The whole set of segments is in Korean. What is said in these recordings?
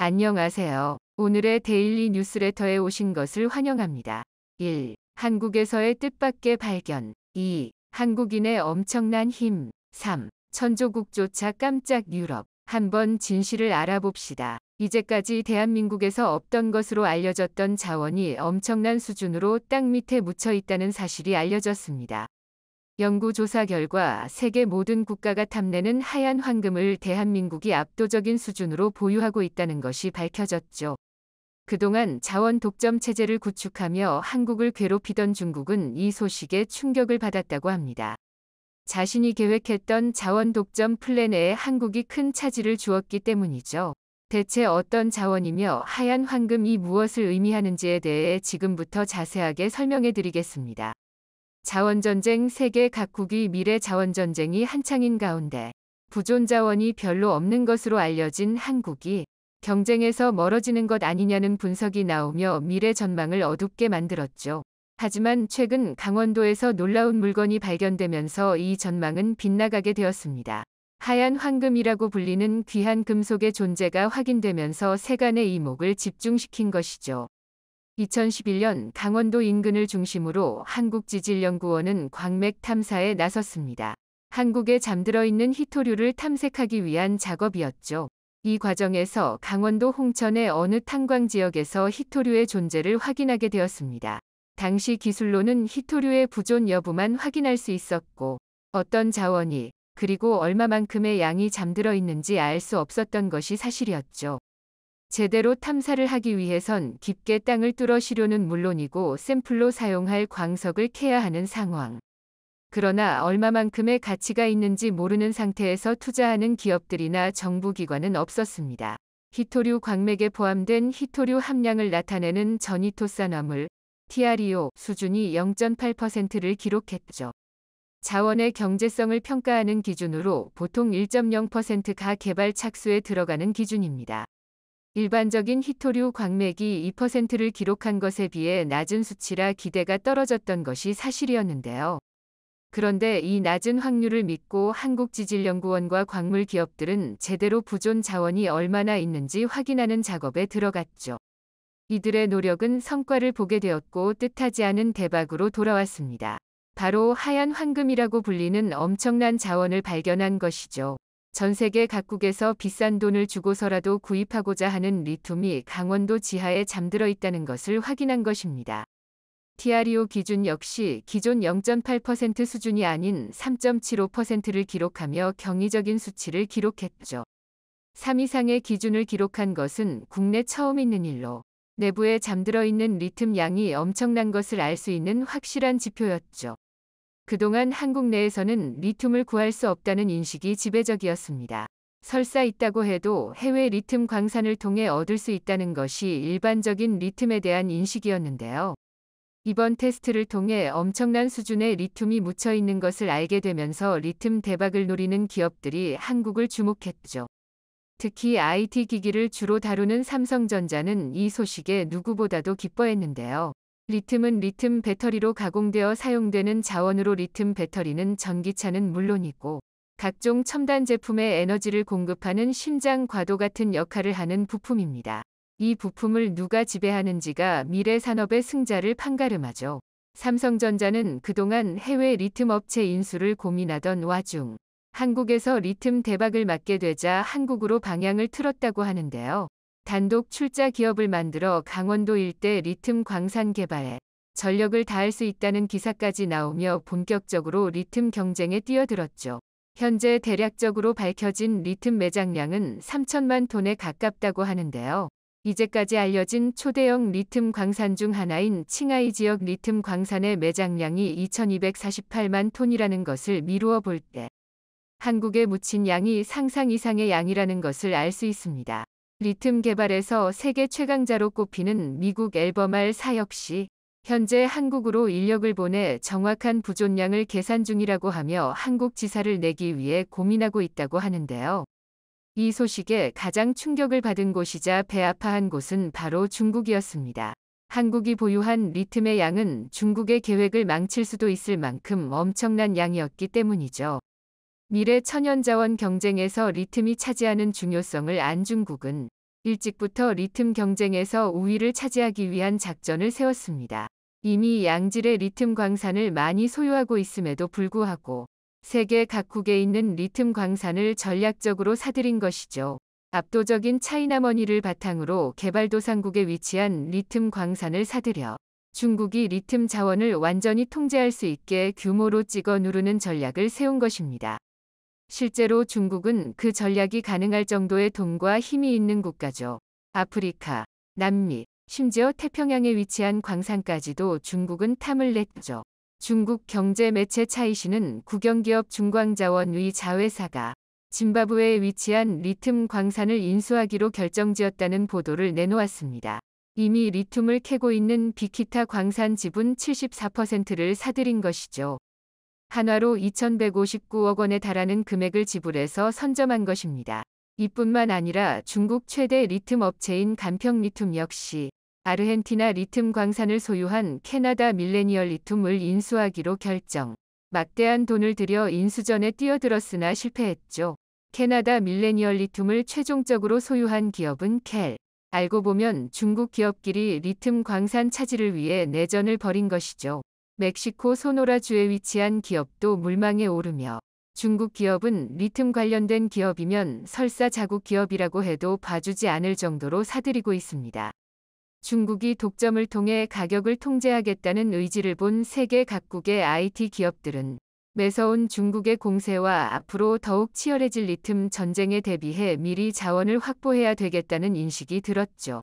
안녕하세요. 오늘의 데일리 뉴스레터에 오신 것을 환영합니다. 1. 한국에서의 뜻밖의 발견. 2. 한국인의 엄청난 힘. 3. 천조국조차 깜짝 유럽. 한번 진실을 알아봅시다. 이제까지 대한민국에서 없던 것으로 알려졌던 자원이 엄청난 수준으로 땅 밑에 묻혀 있다는 사실이 알려졌습니다. 연구조사 결과 세계 모든 국가가 탐내는 하얀 황금을 대한민국이 압도적인 수준으로 보유하고 있다는 것이 밝혀졌죠. 그동안 자원 독점 체제를 구축하며 한국을 괴롭히던 중국은 이 소식에 충격을 받았다고 합니다. 자신이 계획했던 자원 독점 플랜에 한국이 큰 차질을 주었기 때문이죠. 대체 어떤 자원이며 하얀 황금이 무엇을 의미하는지에 대해 지금부터 자세하게 설명해 드리겠습니다. 자원전쟁. 세계 각국이 미래 자원전쟁이 한창인 가운데 부존 자원이 별로 없는 것으로 알려진 한국이 경쟁에서 멀어지는 것 아니냐는 분석이 나오며 미래 전망을 어둡게 만들었죠. 하지만 최근 강원도에서 놀라운 물건이 발견되면서 이 전망은 빗나가게 되었습니다. 하얀 황금이라고 불리는 귀한 금속의 존재가 확인되면서 세간의 이목을 집중시킨 것이죠. 2011년 강원도 인근을 중심으로 한국지질연구원은 광맥 탐사에 나섰습니다. 한국에 잠들어 있는 희토류를 탐색하기 위한 작업이었죠. 이 과정에서 강원도 홍천의 어느 탄광 지역에서 희토류의 존재를 확인하게 되었습니다. 당시 기술로는 희토류의 부존 여부만 확인할 수 있었고 어떤 자원이 그리고 얼마만큼의 양이 잠들어 있는지 알 수 없었던 것이 사실이었죠. 제대로 탐사를 하기 위해선 깊게 땅을 뚫어 시료는 물론이고 샘플로 사용할 광석을 캐야 하는 상황. 그러나 얼마만큼의 가치가 있는지 모르는 상태에서 투자하는 기업들이나 정부기관은 없었습니다. 희토류 광맥에 포함된 희토류 함량을 나타내는 전이토산화물 TREO 수준이 0.8%를 기록했죠. 자원의 경제성을 평가하는 기준으로 보통 1.0%가 개발 착수에 들어가는 기준입니다. 일반적인 희토류 광맥이 2%를 기록한 것에 비해 낮은 수치라 기대가 떨어졌던 것이 사실이었는데요. 그런데 이 낮은 확률을 믿고 한국지질연구원과 광물 기업들은 제대로 부존 자원이 얼마나 있는지 확인하는 작업에 들어갔죠. 이들의 노력은 성과를 보게 되었고 뜻하지 않은 대박으로 돌아왔습니다. 바로 하얀 황금이라고 불리는 엄청난 자원을 발견한 것이죠. 전 세계 각국에서 비싼 돈을 주고서라도 구입하고자 하는 리튬이 강원도 지하에 잠들어 있다는 것을 확인한 것입니다. TREO 기준 역시 기존 0.8% 수준이 아닌 3.75%를 기록하며 경이적인 수치를 기록했죠. 3 이상의 기준을 기록한 것은 국내 처음 있는 일로 내부에 잠들어 있는 리튬 양이 엄청난 것을 알 수 있는 확실한 지표였죠. 그동안 한국 내에서는 리튬을 구할 수 없다는 인식이 지배적이었습니다. 설사 있다고 해도 해외 리튬 광산을 통해 얻을 수 있다는 것이 일반적인 리튬에 대한 인식이었는데요. 이번 테스트를 통해 엄청난 수준의 리튬이 묻혀 있는 것을 알게 되면서 리튬 대박을 노리는 기업들이 한국을 주목했죠. 특히 IT 기기를 주로 다루는 삼성전자는 이 소식에 누구보다도 기뻐했는데요. 리튬은 리튬 배터리로 가공되어 사용되는 자원으로 리튬 배터리는 전기차는 물론이고 각종 첨단 제품에 에너지를 공급하는 심장과도 같은 역할을 하는 부품입니다. 이 부품을 누가 지배하는지가 미래 산업의 승자를 판가름하죠. 삼성전자는 그동안 해외 리튬 업체 인수를 고민하던 와중 한국에서 리튬 대박을 맞게 되자 한국으로 방향을 틀었다고 하는데요. 단독 출자 기업을 만들어 강원도 일대 리튬 광산 개발에 전력을 다할 수 있다는 기사까지 나오며 본격적으로 리튬 경쟁에 뛰어들었죠. 현재 대략적으로 밝혀진 리튬 매장량은 3천만 톤에 가깝다고 하는데요. 이제까지 알려진 초대형 리튬 광산 중 하나인 칭하이 지역 리튬 광산의 매장량이 2248만 톤이라는 것을 미루어 볼 때 한국에 묻힌 양이 상상 이상의 양이라는 것을 알 수 있습니다. 리튬 개발에서 세계 최강자로 꼽히는 미국 앨버말 역시 현재 한국으로 인력을 보내 정확한 부존량을 계산 중이라고 하며 한국 지사를 내기 위해 고민하고 있다고 하는데요. 이 소식에 가장 충격을 받은 곳이자 배 아파한 곳은 바로 중국이었습니다. 한국이 보유한 리튬의 양은 중국의 계획을 망칠 수도 있을 만큼 엄청난 양이었기 때문이죠. 미래 천연자원 경쟁에서 리튬이 차지하는 중요성을 안 중국은 일찍부터 리튬 경쟁에서 우위를 차지하기 위한 작전을 세웠습니다. 이미 양질의 리튬 광산을 많이 소유하고 있음에도 불구하고 세계 각국에 있는 리튬 광산을 전략적으로 사들인 것이죠. 압도적인 차이나머니를 바탕으로 개발도상국에 위치한 리튬 광산을 사들여 중국이 리튬 자원을 완전히 통제할 수 있게 규모로 찍어 누르는 전략을 세운 것입니다. 실제로 중국은 그 전략이 가능할 정도의 돈과 힘이 있는 국가죠. 아프리카, 남미, 심지어 태평양에 위치한 광산까지도 중국은 탐을 냈죠. 중국 경제 매체 차이시는 국영기업 중광자원의 자회사가 짐바브웨에 위치한 리튬 광산을 인수하기로 결정지었다는 보도를 내놓았습니다. 이미 리튬을 캐고 있는 비키타 광산 지분 74%를 사들인 것이죠. 한화로 2,159억 원에 달하는 금액을 지불해서 선점한 것입니다. 이뿐만 아니라 중국 최대 리튬 업체인 간평리튬 역시 아르헨티나 리튬 광산을 소유한 캐나다 밀레니얼 리튬을 인수하기로 결정. 막대한 돈을 들여 인수전에 뛰어들었으나 실패했죠. 캐나다 밀레니얼 리튬을 최종적으로 소유한 기업은 켈. 알고 보면 중국 기업끼리 리튬 광산 차지를 위해 내전을 벌인 것이죠. 멕시코 소노라주에 위치한 기업도 물망에 오르며 중국 기업은 리튬 관련된 기업이면 설사 자국 기업이라고 해도 봐주지 않을 정도로 사들이고 있습니다. 중국이 독점을 통해 가격을 통제하겠다는 의지를 본 세계 각국의 IT 기업들은 매서운 중국의 공세와 앞으로 더욱 치열해질 리튬 전쟁에 대비해 미리 자원을 확보해야 되겠다는 인식이 들었죠.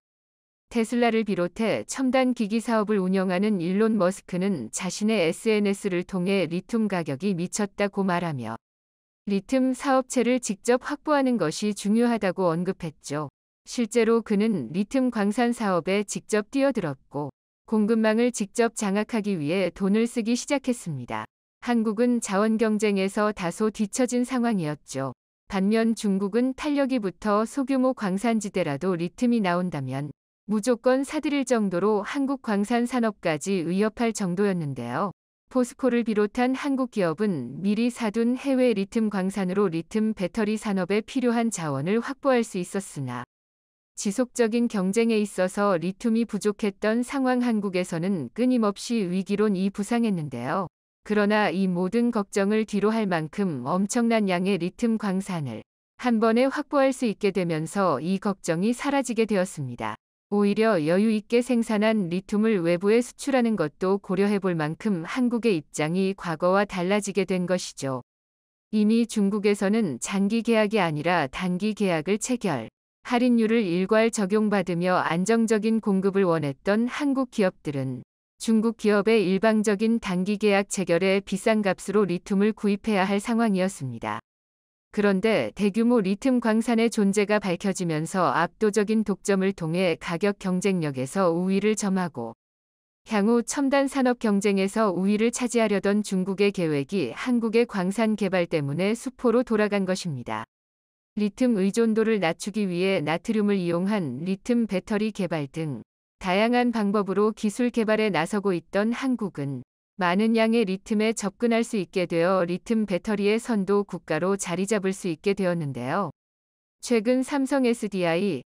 테슬라를 비롯해 첨단 기기 사업을 운영하는 일론 머스크는 자신의 SNS를 통해 리튬 가격이 미쳤다고 말하며 리튬 사업체를 직접 확보하는 것이 중요하다고 언급했죠. 실제로 그는 리튬 광산 사업에 직접 뛰어들었고 공급망을 직접 장악하기 위해 돈을 쓰기 시작했습니다. 한국은 자원 경쟁에서 다소 뒤처진 상황이었죠. 반면 중국은 탄력이 붙어 소규모 광산지대라도 리튬이 나온다면 무조건 사들일 정도로 한국 광산 산업까지 위협할 정도였는데요. 포스코를 비롯한 한국 기업은 미리 사둔 해외 리튬 광산으로 리튬 배터리 산업에 필요한 자원을 확보할 수 있었으나 지속적인 경쟁에 있어서 리튬이 부족했던 상황 한국에서는 끊임없이 위기론이 부상했는데요. 그러나 이 모든 걱정을 뒤로 할 만큼 엄청난 양의 리튬 광산을 한 번에 확보할 수 있게 되면서 이 걱정이 사라지게 되었습니다. 오히려 여유 있게 생산한 리튬을 외부에 수출하는 것도 고려해 볼 만큼 한국의 입장이 과거와 달라지게 된 것이죠. 이미 중국에서는 장기 계약이 아니라 단기 계약을 체결, 할인율을 일괄 적용받으며 안정적인 공급을 원했던 한국 기업들은 중국 기업의 일방적인 단기 계약 체결에 비싼 값으로 리튬을 구입해야 할 상황이었습니다. 그런데 대규모 리튬 광산의 존재가 밝혀지면서 압도적인 독점을 통해 가격 경쟁력에서 우위를 점하고 향후 첨단 산업 경쟁에서 우위를 차지하려던 중국의 계획이 한국의 광산 개발 때문에 수포로 돌아간 것입니다. 리튬 의존도를 낮추기 위해 나트륨을 이용한 리튬 배터리 개발 등 다양한 방법으로 기술 개발에 나서고 있던 한국은 많은 양의 리튬에 접근할 수 있게 되어 리튬 배터리의 선도 국가로 자리 잡을 수 있게 되었는데요. 최근 삼성 SDI,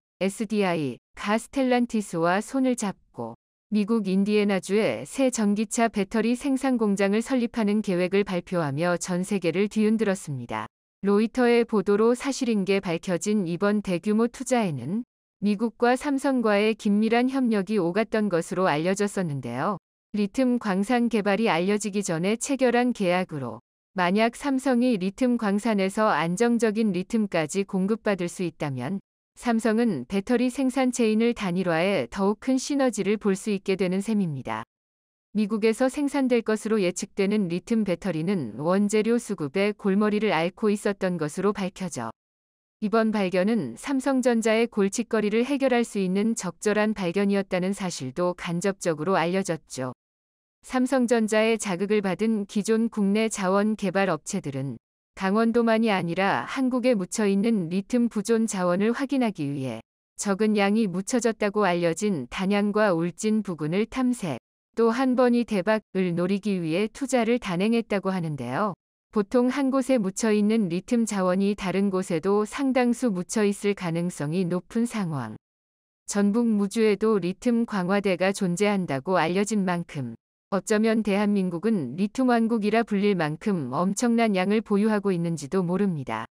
가스텔란티스와 손을 잡고 미국 인디애나주에 새 전기차 배터리 생산 공장을 설립하는 계획을 발표하며 전 세계를 뒤흔들었습니다. 로이터의 보도로 사실인 게 밝혀진 이번 대규모 투자에는 미국과 삼성과의 긴밀한 협력이 오갔던 것으로 알려졌었는데요. 리튬 광산 개발이 알려지기 전에 체결한 계약으로 만약 삼성이 리튬 광산에서 안정적인 리튬까지 공급받을 수 있다면 삼성은 배터리 생산 체인을 단일화해 더욱 큰 시너지를 볼 수 있게 되는 셈입니다. 미국에서 생산될 것으로 예측되는 리튬 배터리는 원재료 수급에 골머리를 앓고 있었던 것으로 밝혀져 이번 발견은 삼성전자의 골칫거리를 해결할 수 있는 적절한 발견이었다는 사실도 간접적으로 알려졌죠. 삼성전자의 자극을 받은 기존 국내 자원 개발 업체들은 강원도만이 아니라 한국에 묻혀있는 리튬 부존 자원을 확인하기 위해 적은 양이 묻혀졌다고 알려진 단양과 울진 부근을 탐색, 또 한 번이 대박을 노리기 위해 투자를 단행했다고 하는데요. 보통 한 곳에 묻혀있는 리튬 자원이 다른 곳에도 상당수 묻혀있을 가능성이 높은 상황. 전북 무주에도 리튬 광화대가 존재한다고 알려진 만큼 어쩌면 대한민국은 리튬 왕국이라 불릴 만큼 엄청난 양을 보유하고 있는지도 모릅니다.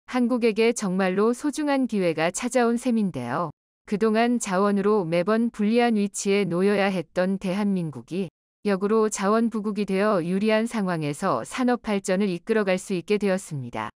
한국에게 정말로 소중한 기회가 찾아온 셈인데요. 그동안 자원으로 매번 불리한 위치에 놓여야 했던 대한민국이 역으로 자원 부국이 되어 유리한 상황에서 산업 발전을 이끌어갈 수 있게 되었습니다.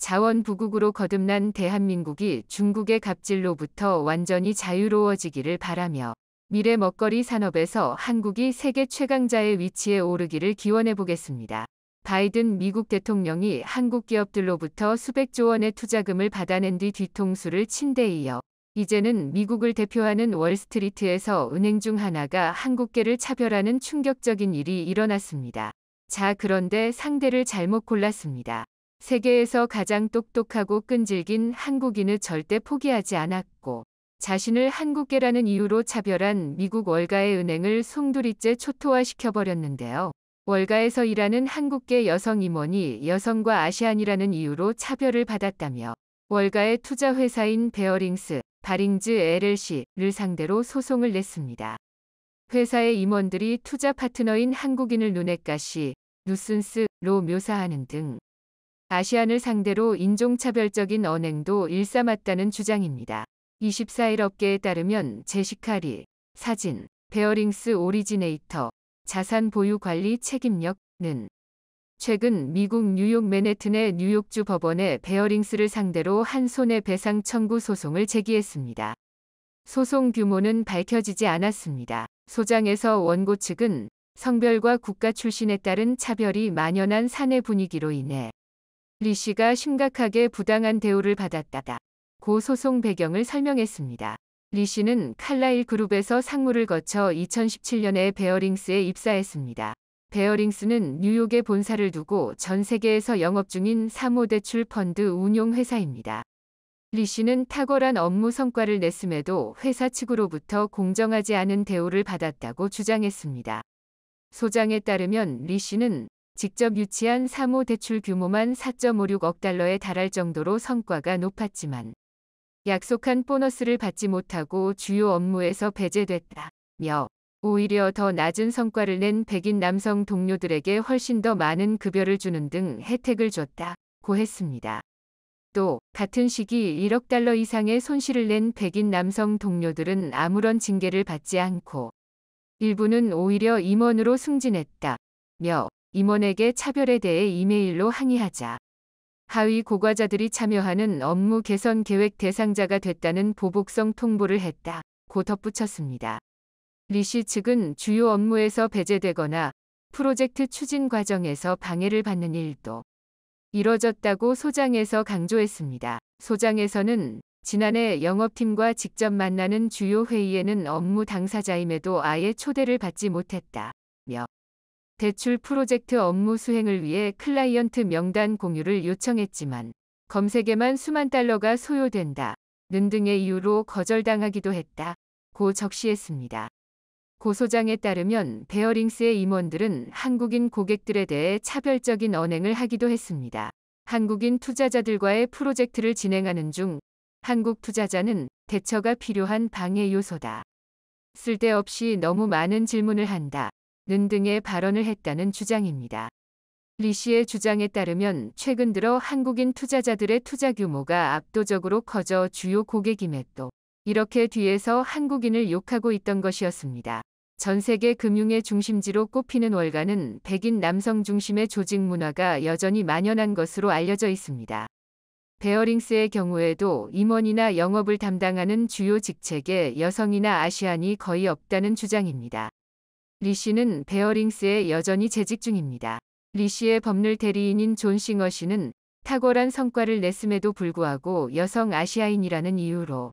자원 부국으로 거듭난 대한민국이 중국의 갑질로부터 완전히 자유로워지기를 바라며 미래 먹거리 산업에서 한국이 세계 최강자의 위치에 오르기를 기원해 보겠습니다. 바이든 미국 대통령이 한국 기업들로부터 수백조 원의 투자금을 받아낸 뒤 뒤통수를 친 데 이어 이제는 미국을 대표하는 월스트리트에서 은행 중 하나가 한국계를 차별하는 충격적인 일이 일어났습니다. 자, 그런데 상대를 잘못 골랐습니다. 세계에서 가장 똑똑하고 끈질긴 한국인을 절대 포기하지 않았고 자신을 한국계라는 이유로 차별한 미국 월가의 은행을 송두리째 초토화시켜버렸는데요. 월가에서 일하는 한국계 여성 임원이 여성과 아시안이라는 이유로 차별을 받았다며 월가의 투자회사인 베어링스, 바링즈 LLC를 상대로 소송을 냈습니다. 회사의 임원들이 투자 파트너인 한국인을 눈엣가시, 누슨스로 묘사하는 등 아시안을 상대로 인종차별적인 언행도 일삼았다는 주장입니다. 24일 업계에 따르면 제시카 리, 사진, 베어링스 오리지네이터, 자산 보유 관리 책임력는 최근 미국 뉴욕 맨해튼의 뉴욕주 법원에 베어링스를 상대로 한 손해배상 청구 소송을 제기했습니다. 소송 규모는 밝혀지지 않았습니다. 소장에서 원고 측은 성별과 국가 출신에 따른 차별이 만연한 사내 분위기로 인해 리 씨가 심각하게 부당한 대우를 받았다. 고 소송 배경을 설명했습니다. 리 씨는 칼라일 그룹에서 상무를 거쳐 2017년에 베어링스에 입사했습니다. 베어링스는 뉴욕에 본사를 두고 전 세계에서 영업 중인 사모대출 펀드 운용 회사입니다. 리 씨는 탁월한 업무 성과를 냈음에도 회사 측으로부터 공정하지 않은 대우를 받았다고 주장했습니다. 소장에 따르면 리 씨는 직접 유치한 사모대출 규모만 4.56억 달러에 달할 정도로 성과가 높았지만 약속한 보너스를 받지 못하고 주요 업무에서 배제됐다며 오히려 더 낮은 성과를 낸 백인 남성 동료들에게 훨씬 더 많은 급여를 주는 등 혜택을 줬다고 했습니다. 또 같은 시기 1억 달러 이상의 손실을 낸 백인 남성 동료들은 아무런 징계를 받지 않고 일부는 오히려 임원으로 승진했다며 임원에게 차별에 대해 이메일로 항의하자 하위 고과자들이 참여하는 업무 개선 계획 대상자가 됐다는 보복성 통보를 했다고 덧붙였습니다. 리 씨 측은 주요 업무에서 배제되거나 프로젝트 추진 과정에서 방해를 받는 일도 이뤄졌다고 소장에서 강조했습니다. 소장에서는 지난해 영업팀과 직접 만나는 주요 회의에는 업무 당사자임에도 아예 초대를 받지 못했다며 대출 프로젝트 업무 수행을 위해 클라이언트 명단 공유를 요청했지만 검색에만 수만 달러가 소요된다는 등의 이유로 거절당하기도 했다고 적시했습니다. 고 소장에 따르면 베어링스의 임원들은 한국인 고객들에 대해 차별적인 언행을 하기도 했습니다. 한국인 투자자들과의 프로젝트를 진행하는 중 한국 투자자는 대처가 필요한 방해 요소다. 쓸데없이 너무 많은 질문을 한다. 는 등의 발언을 했다는 주장입니다. 리 씨의 주장에 따르면 최근 들어 한국인 투자자들의 투자 규모가 압도적으로 커져 주요 고객임에도 이렇게 뒤에서 한국인을 욕하고 있던 것이었습니다. 전 세계 금융의 중심지로 꼽히는 월가는 백인 남성 중심의 조직 문화가 여전히 만연한 것으로 알려져 있습니다. 베어링스의 경우에도 임원이나 영업을 담당하는 주요 직책에 여성이나 아시안이 거의 없다는 주장입니다. 리 씨는 베어링스에 여전히 재직 중입니다. 리 씨의 법률 대리인인 존 싱어 씨는 탁월한 성과를 냈음에도 불구하고 여성 아시아인이라는 이유로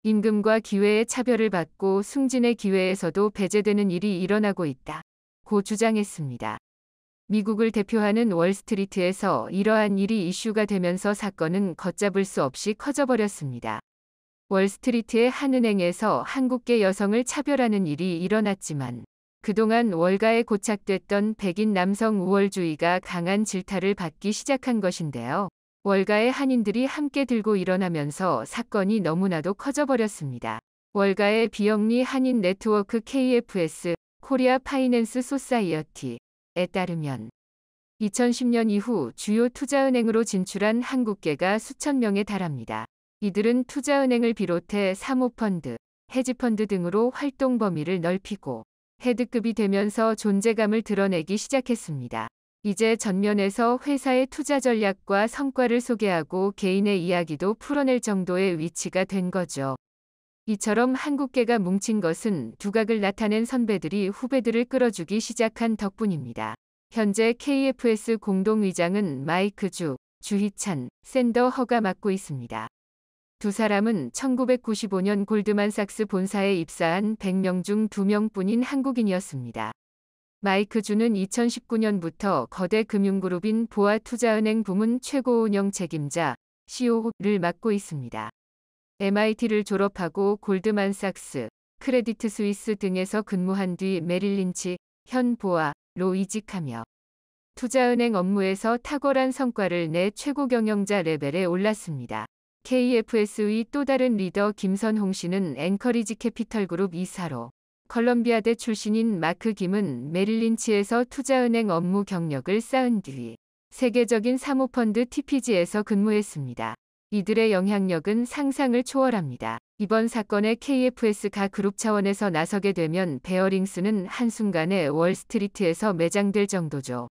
임금과 기회의 차별을 받고 승진의 기회에서도 배제되는 일이 일어나고 있다고 주장했습니다. 미국을 대표하는 월스트리트에서 이러한 일이 이슈가 되면서 사건은 걷잡을 수 없이 커져버렸습니다. 월스트리트의 한 은행에서 한국계 여성을 차별하는 일이 일어났지만 그동안 월가에 고착됐던 백인 남성 우월주의가 강한 질타를 받기 시작한 것인데요. 월가의 한인들이 함께 들고 일어나면서 사건이 너무나도 커져버렸습니다. 월가의 비영리 한인 네트워크 KFS 코리아 파이낸스 소사이어티에 따르면 2010년 이후 주요 투자은행으로 진출한 한국계가 수천 명에 달합니다. 이들은 투자은행을 비롯해 사모펀드, 헤지펀드 등으로 활동 범위를 넓히고 헤드급이 되면서 존재감을 드러내기 시작했습니다. 이제 전면에서 회사의 투자 전략과 성과를 소개하고 개인의 이야기도 풀어낼 정도의 위치가 된 거죠. 이처럼 한국계가 뭉친 것은 두각을 나타낸 선배들이 후배들을 끌어주기 시작한 덕분입니다. 현재 KFS 공동의장은 마이크 주희찬, 샌더 허가 맡고 있습니다. 두 사람은 1995년 골드만삭스 본사에 입사한 100명 중 2명뿐인 한국인이었습니다. 마이크 주는 2019년부터 거대 금융그룹인 보아투자은행 부문 최고 운영 책임자 COO를 맡고 있습니다. MIT를 졸업하고 골드만삭스, 크레디트 스위스 등에서 근무한 뒤 메릴린치, 현 보아로 이직하며 투자은행 업무에서 탁월한 성과를 내 최고 경영자 레벨에 올랐습니다. KFS의 또 다른 리더 김선홍 씨는 앵커리지 캐피털그룹 이사로, 컬럼비아대 출신인 마크 김은 메릴린치에서 투자은행 업무 경력을 쌓은 뒤 세계적인 사모펀드 TPG에서 근무했습니다. 이들의 영향력은 상상을 초월합니다. 이번 사건에 KFS가 그룹 차원에서 나서게 되면 베어링스는 한순간에 월스트리트에서 매장될 정도죠.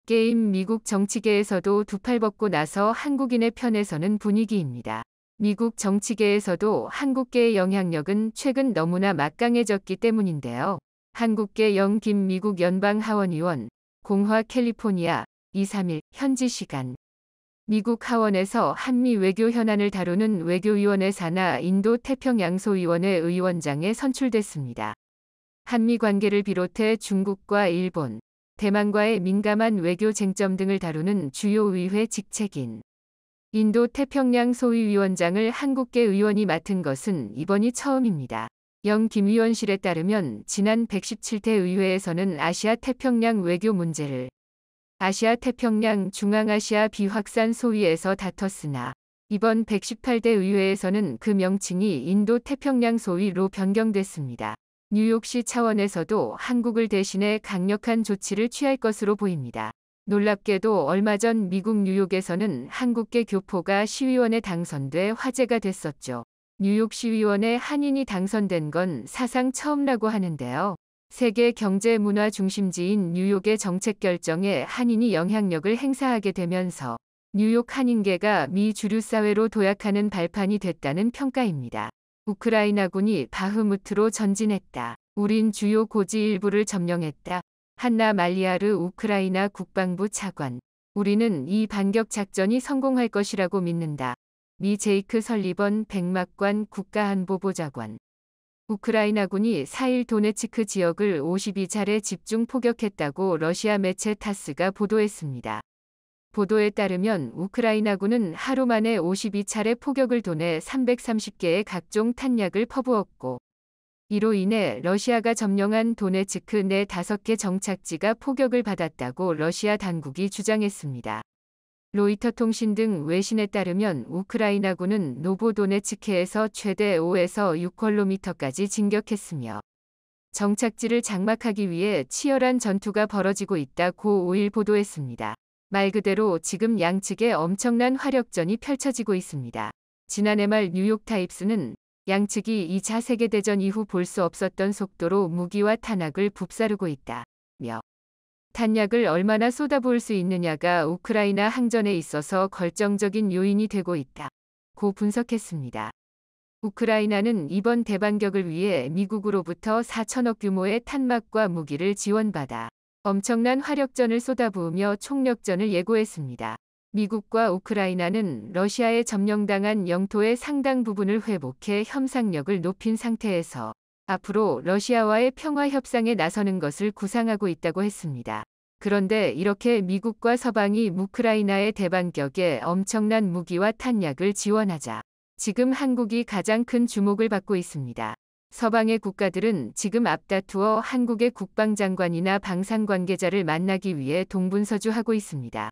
게임 미국 정치계에서도 두 팔 벗고 나서 한국인의 편에 서는 분위기입니다. 미국 정치계에서도 한국계의 영향력은 최근 너무나 막강해졌기 때문인데요. 한국계 영김 미국 연방 하원의원, 공화 캘리포니아, 2-3일 현지 시간. 미국 하원에서 한미 외교 현안을 다루는 외교위원회 산하 인도 태평양 소위원회 의원장에 선출됐습니다. 한미 관계를 비롯해 중국과 일본, 대만과의 민감한 외교 쟁점 등을 다루는 주요 의회 직책인 인도 태평양 소위위원장을 한국계 의원이 맡은 것은 이번이 처음입니다. 영 김 위원실에 따르면 지난 117대 의회에서는 아시아 태평양 외교 문제를 아시아 태평양 중앙아시아 비확산 소위에서 다퉜으나 이번 118대 의회에서는 그 명칭이 인도 태평양 소위로 변경됐습니다. 뉴욕시 차원에서도 한국을 대신해 강력한 조치를 취할 것으로 보입니다. 놀랍게도 얼마 전 미국 뉴욕에서는 한국계 교포가 시의원에 당선돼 화제가 됐었죠. 뉴욕 시의원에 한인이 당선된 건 사상 처음이라고 하는데요. 세계 경제 문화 중심지인 뉴욕의 정책 결정에 한인이 영향력을 행사하게 되면서 뉴욕 한인계가 미 주류 사회로 도약하는 발판이 됐다는 평가입니다. 우크라이나군이 바흐무트로 전진했다. 우린 주요 고지 일부를 점령했다. 한나 말리아르 우크라이나 국방부 차관. 우리는 이 반격 작전이 성공할 것이라고 믿는다. 미 제이크 설리번 백막관 국가안보보좌관. 우크라이나군이 4일 도네츠크 지역을 52차례 집중 포격했다고 러시아 매체 타스가 보도했습니다. 보도에 따르면 우크라이나군은 하루 만에 52차례 포격을 도내 330개의 각종 탄약을 퍼부었고 이로 인해 러시아가 점령한 도네츠크 내 5개 정착지가 포격을 받았다고 러시아 당국이 주장했습니다. 로이터 통신 등 외신에 따르면 우크라이나군은 노보도네츠크에서 최대 5에서 6km까지 진격했으며 정착지를 장막하기 위해 치열한 전투가 벌어지고 있다고 5일 보도했습니다. 말 그대로 지금 양측의 엄청난 화력전이 펼쳐지고 있습니다. 지난해 말 뉴욕타임스는 양측이 2차 세계대전 이후 볼 수 없었던 속도로 무기와 탄약을 붓사르고 있다며 탄약을 얼마나 쏟아부을 수 있느냐가 우크라이나 항전에 있어서 결정적인 요인이 되고 있다고 분석했습니다. 우크라이나는 이번 대반격을 위해 미국으로부터 4천억 규모의 탄막과 무기를 지원받아 엄청난 화력전을 쏟아부으며 총력전을 예고했습니다. 미국과 우크라이나는 러시아에 점령당한 영토의 상당 부분을 회복해 협상력을 높인 상태에서 앞으로 러시아와의 평화 협상에 나서는 것을 구상하고 있다고 했습니다. 그런데 이렇게 미국과 서방이 우크라이나의 대반격에 엄청난 무기와 탄약을 지원하자 지금 한국이 가장 큰 주목을 받고 있습니다. 서방의 국가들은 지금 앞다투어 한국의 국방장관이나 방산 관계자를 만나기 위해 동분서주하고 있습니다.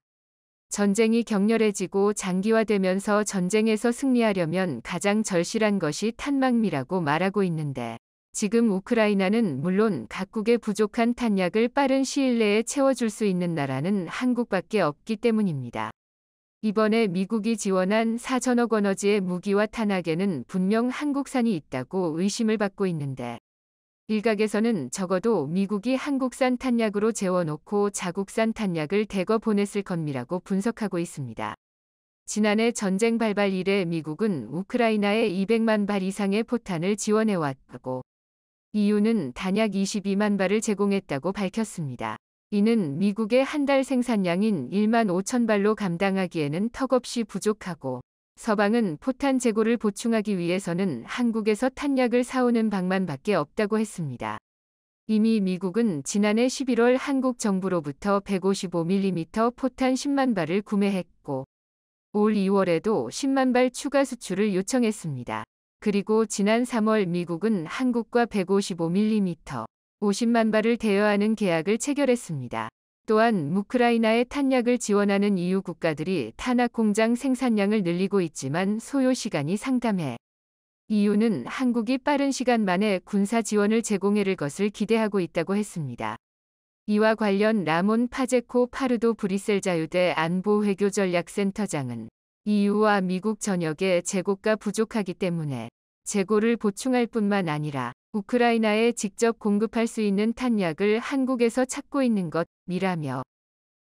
전쟁이 격렬해지고 장기화되면서 전쟁에서 승리하려면 가장 절실한 것이 탄막미라고 말하고 있는데, 지금 우크라이나는 물론 각국의 부족한 탄약을 빠른 시일 내에 채워줄 수 있는 나라는 한국밖에 없기 때문입니다. 이번에 미국이 지원한 4천억 원어치의 무기와 탄약에는 분명 한국산이 있다고 의심을 받고 있는데, 일각에서는 적어도 미국이 한국산 탄약으로 재워놓고 자국산 탄약을 대거 보냈을 겁니라고 분석하고 있습니다. 지난해 전쟁 발발 이래 미국은 우크라이나에 200만 발 이상의 포탄을 지원해왔고, EU는 단약 22만 발을 제공했다고 밝혔습니다. 이는 미국의 한 달 생산량인 1만 5천 발로 감당하기에는 턱없이 부족하고, 서방은 포탄 재고를 보충하기 위해서는 한국에서 탄약을 사오는 방만밖에 없다고 했습니다. 이미 미국은 지난해 11월 한국 정부로부터 155mm 포탄 10만 발을 구매했고, 올 2월에도 10만 발 추가 수출을 요청했습니다. 그리고 지난 3월 미국은 한국과 155mm, 50만 발을 대여하는 계약을 체결했습니다. 또한 우크라이나에 탄약을 지원하는 EU 국가들이 탄약 공장 생산량을 늘리고 있지만 소요 시간이 상당해 EU는 한국이 빠른 시간 만에 군사 지원을 제공해줄 것을 기대하고 있다고 했습니다. 이와 관련 라몬 파제코 파르도 브뤼셀 자유대 안보외교전략센터장은 EU와 미국 전역에 재고가 부족하기 때문에 재고를 보충할 뿐만 아니라 우크라이나에 직접 공급할 수 있는 탄약을 한국에서 찾고 있는 것이라며,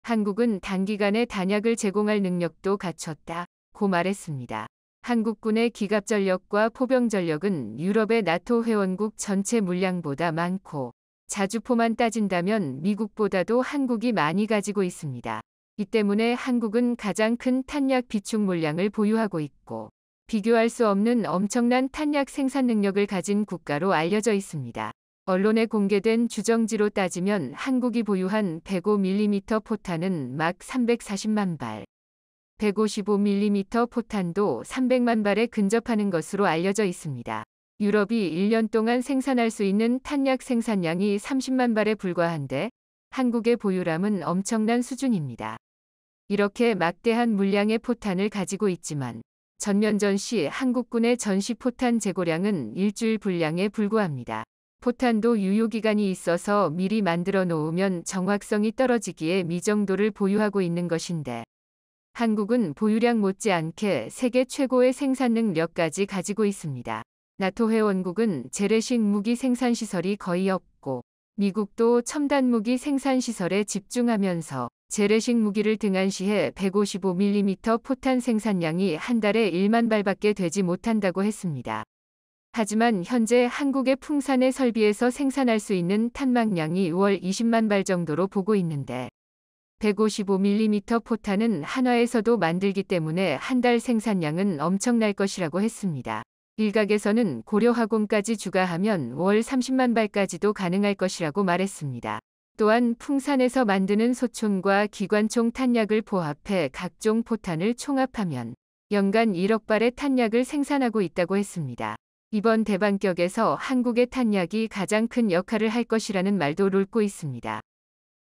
한국은 단기간에弹약을 제공할 능력도 갖췄다고 말했습니다. 한국군의 기갑전력과 포병전력은 유럽의 나토 회원국 전체 물량보다 많고, 자주포만 따진다면 미국보다도 한국이 많이 가지고 있습니다. 이 때문에 한국은 가장 큰 탄약 비축 물량을 보유하고 있고, 비교할 수 없는 엄청난 탄약 생산 능력을 가진 국가로 알려져 있습니다. 언론에 공개된 주정지로 따지면 한국이 보유한 105mm 포탄은 막 340만 발, 155mm 포탄도 300만 발에 근접하는 것으로 알려져 있습니다. 유럽이 1년 동안 생산할 수 있는 탄약 생산량이 30만 발에 불과한데, 한국의 보유량은 엄청난 수준입니다. 이렇게 막대한 물량의 포탄을 가지고 있지만, 전면전 시 한국군의 전시 포탄 재고량은 일주일 분량에 불과합니다. 포탄도 유효기간이 있어서 미리 만들어 놓으면 정확성이 떨어지기에 미정도를 보유하고 있는 것인데, 한국은 보유량 못지않게 세계 최고의 생산 능력까지 가지고 있습니다. 나토 회원국은 재래식 무기 생산 시설이 거의 없고, 미국도 첨단 무기 생산 시설에 집중하면서 재래식 무기를 등한시해 155mm 포탄 생산량이 한 달에 1만 발밖에 되지 못한다고 했습니다. 하지만 현재 한국의 풍산의 설비에서 생산할 수 있는 탄막량이 월 20만 발 정도로 보고 있는데, 155mm 포탄은 한화에서도 만들기 때문에 한 달 생산량은 엄청날 것이라고 했습니다. 일각에서는 고려화공까지 추가하면 월 30만 발까지도 가능할 것이라고 말했습니다. 또한 풍산에서 만드는 소총과 기관총 탄약을 포합해 각종 포탄을 총합하면 연간 1억 발의 탄약을 생산하고 있다고 했습니다. 이번 대반격에서 한국의 탄약이 가장 큰 역할을 할 것이라는 말도 돌고 있습니다.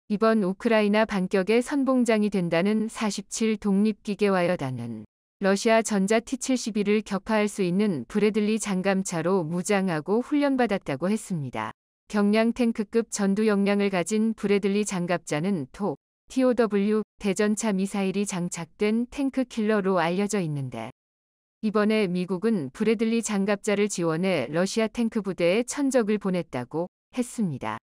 이번 우크라이나 반격의 선봉장이 된다는 47 독립기계화여단은 러시아 전자 T-71을 격파할 수 있는 브래들리 장감차로 무장하고 훈련받았다고 했습니다. 경량 탱크급 전투 역량을 가진 브래들리 장갑차는 TOW 대전차 미사일이 장착된 탱크 킬러로 알려져 있는데, 이번에 미국은 브래들리 장갑차를 지원해 러시아 탱크 부대에 천적을 보냈다고 했습니다.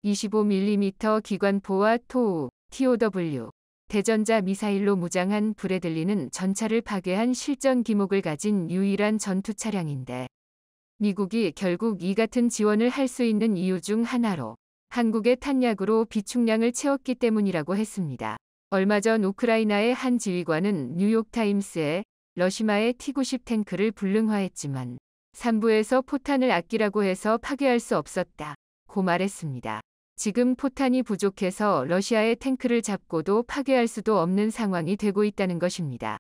25mm 기관포와 TOW 대전자 미사일로 무장한 브래들리는 전차를 파괴한 실전 기목을 가진 유일한 전투 차량인데, 미국이 결국 이 같은 지원을 할 수 있는 이유 중 하나로 한국의 탄약으로 비축량을 채웠기 때문이라고 했습니다. 얼마 전 우크라이나의 한 지휘관은 뉴욕타임스에 러시마의 T-90 탱크를 불능화했지만 산부에서 포탄을 아끼라고 해서 파괴할 수 없었다고 말했습니다. 지금 포탄이 부족해서 러시아의 탱크를 잡고도 파괴할 수도 없는 상황이 되고 있다는 것입니다.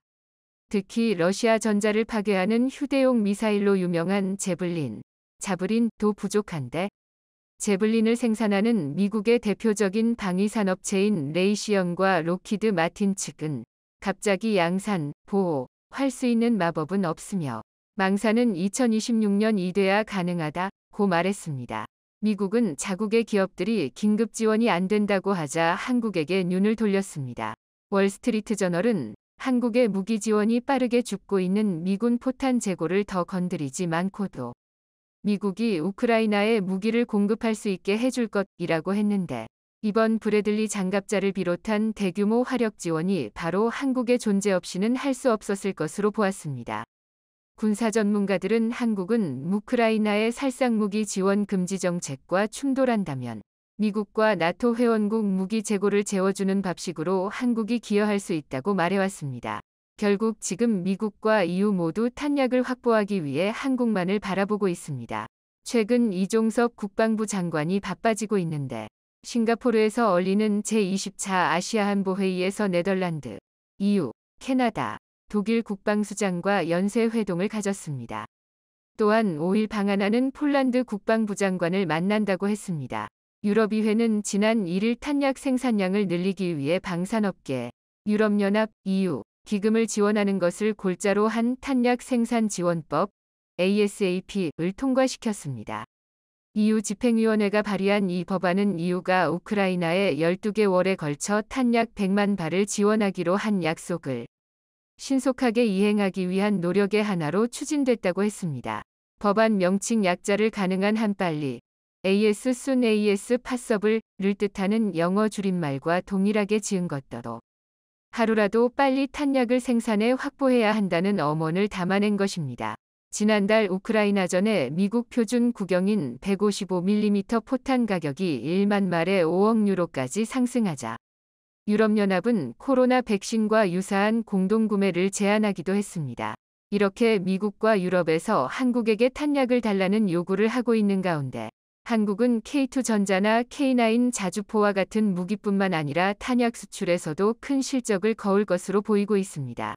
특히 러시아 전자를 파괴하는 휴대용 미사일로 유명한 자브린도 부족한데, 제블린을 생산하는 미국의 대표적인 방위산업체인 레이시언과 록히드 마틴 측은 갑자기 양산, 할 수 있는 마법은 없으며 망사는 2026년 이돼야 가능하다고 말했습니다. 미국은 자국의 기업들이 긴급 지원이 안 된다고 하자 한국에게 눈을 돌렸습니다. 월스트리트 저널은 한국의 무기 지원이 빠르게 죽고 있는 미군 포탄 재고를 더 건드리지 않고도 미국이 우크라이나에 무기를 공급할 수 있게 해줄 것이라고 했는데 이번 브래들리 장갑차를 비롯한 대규모 화력 지원이 바로 한국의 존재 없이는 할 수 없었을 것으로 보았습니다. 군사 전문가들은 한국은 우크라이나의 살상무기 지원 금지 정책과 충돌한다면 미국과 나토 회원국 무기 재고를 채워주는 밥식으로 한국이 기여할 수 있다고 말해왔습니다. 결국 지금 미국과 EU 모두 탄약을 확보하기 위해 한국만을 바라보고 있습니다. 최근 이종섭 국방부 장관이 바빠지고 있는데 싱가포르에서 열리는 제20차 아시아안보회의에서 네덜란드, EU, 캐나다, 독일 국방수장과 연쇄회동을 가졌습니다. 또한 5일 방한하는 폴란드 국방부 장관을 만난다고 했습니다. 유럽의회는 지난 1일 탄약 생산량을 늘리기 위해 방산업계, 유럽연합, EU, 기금을 지원하는 것을 골자로 한 탄약 생산 지원법, ASAP을 통과시켰습니다. EU 집행위원회가 발의한 이 법안은 EU가 우크라이나에 12개월에 걸쳐 탄약 100만 발을 지원하기로 한 약속을 신속하게 이행하기 위한 노력의 하나로 추진됐다고 했습니다. 법안 명칭 약자를 가능한 한 빨리 AS soon AS possible를 뜻하는 영어 줄임말과 동일하게 지은 것더러 하루라도 빨리 탄약을 생산해 확보해야 한다는 엄언을 담아낸 것입니다. 지난달 우크라이나전에 미국 표준 구경인 155mm 포탄 가격이 1만 말에 5억 유로까지 상승하자 유럽연합은 코로나 백신과 유사한 공동구매를 제안하기도 했습니다. 이렇게 미국과 유럽에서 한국에게 탄약을 달라는 요구를 하고 있는 가운데 한국은 K2전자나 K9 자주포와 같은 무기뿐만 아니라 탄약 수출에서도 큰 실적을 거울 것으로 보이고 있습니다.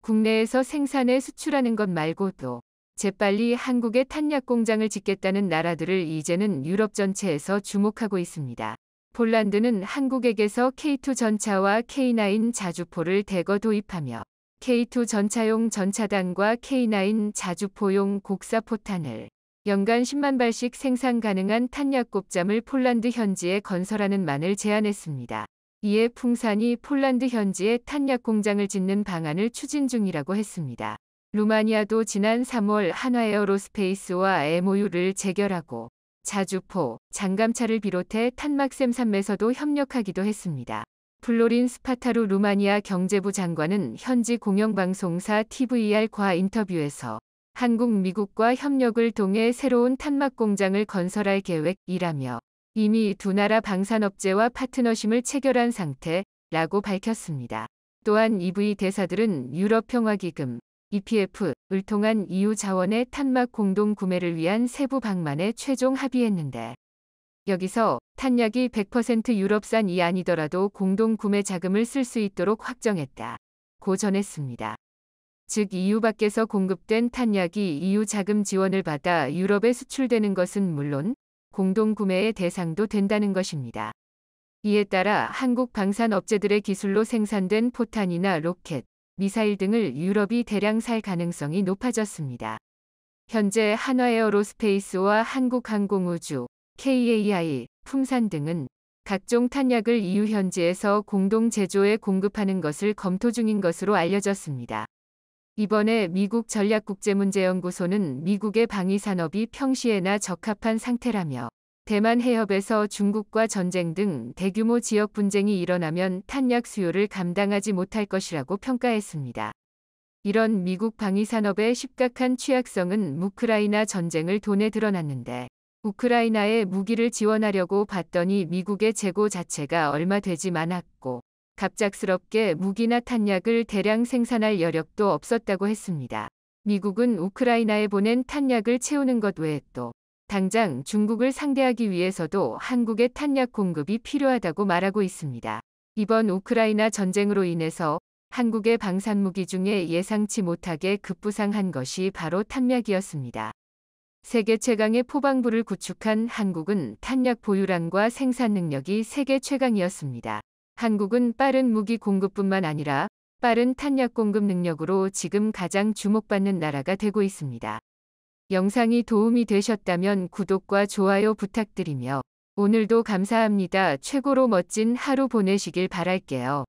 국내에서 생산해 수출하는 것 말고도 재빨리 한국에 탄약 공장을 짓겠다는 나라들을 이제는 유럽 전체에서 주목하고 있습니다. 폴란드는 한국에게서 K2 전차와 K9 자주포를 대거 도입하며 K2 전차용 전차단과 K9 자주포용 곡사 포탄을 연간 10만 발씩 생산 가능한 탄약 곱잠을 폴란드 현지에 건설하는 만을 제안했습니다. 이에 풍산이 폴란드 현지에 탄약 공장을 짓는 방안을 추진 중이라고 했습니다. 루마니아도 지난 3월 한화에어로스페이스와 MOU를 체결하고 자주포, 장감차를 비롯해 탄막셈 산매에서도 협력하기도 했습니다. 플로린 스파타루 루마니아 경제부 장관은 현지 공영방송사 TVR과 인터뷰에서 한국, 미국과 협력을 통해 새로운 탄막 공장을 건설할 계획이라며 이미 두 나라 방산업체와 파트너십을 체결한 상태라고 밝혔습니다. 또한 EV 대사들은 유럽평화기금, EPF를 통한 EU 자원의 탄막 공동 구매를 위한 세부 방만에 최종 합의했는데 여기서 탄약이 100% 유럽산이 아니더라도 공동 구매 자금을 쓸 수 있도록 확정했다고 전했습니다. 즉 EU 밖에서 공급된 탄약이 EU 자금 지원을 받아 유럽에 수출되는 것은 물론 공동 구매의 대상도 된다는 것입니다. 이에 따라 한국 방산업체들의 기술로 생산된 포탄이나 로켓, 미사일 등을 유럽이 대량 살 가능성이 높아졌습니다. 현재 한화에어로스페이스와 한국항공우주, KAI, 풍산 등은 각종 탄약을 EU 현지에서 공동 제조해 공급하는 것을 검토 중인 것으로 알려졌습니다. 이번에 미국 전략국제문제연구소는 미국의 방위산업이 평시에나 적합한 상태라며 대만 해협에서 중국과 전쟁 등 대규모 지역 분쟁이 일어나면 탄약 수요를 감당하지 못할 것이라고 평가했습니다. 이런 미국 방위산업의 심각한 취약성은 우크라이나 전쟁을 통해 드러났는데 우크라이나에 무기를 지원하려고 봤더니 미국의 재고 자체가 얼마 되지 않았고 갑작스럽게 무기나 탄약을 대량 생산할 여력도 없었다고 했습니다. 미국은 우크라이나에 보낸 탄약을 채우는 것 외에 또 당장 중국을 상대하기 위해서도 한국의 탄약 공급이 필요하다고 말하고 있습니다. 이번 우크라이나 전쟁으로 인해서 한국의 방산무기 중에 예상치 못하게 급부상한 것이 바로 탄약이었습니다. 세계 최강의 포방부를 구축한 한국은 탄약 보유량과 생산 능력이 세계 최강이었습니다. 한국은 빠른 무기 공급뿐만 아니라 빠른 탄약 공급 능력으로 지금 가장 주목받는 나라가 되고 있습니다. 영상이 도움이 되셨다면 구독과 좋아요 부탁드리며 오늘도 감사합니다. 최고로 멋진 하루 보내시길 바랄게요.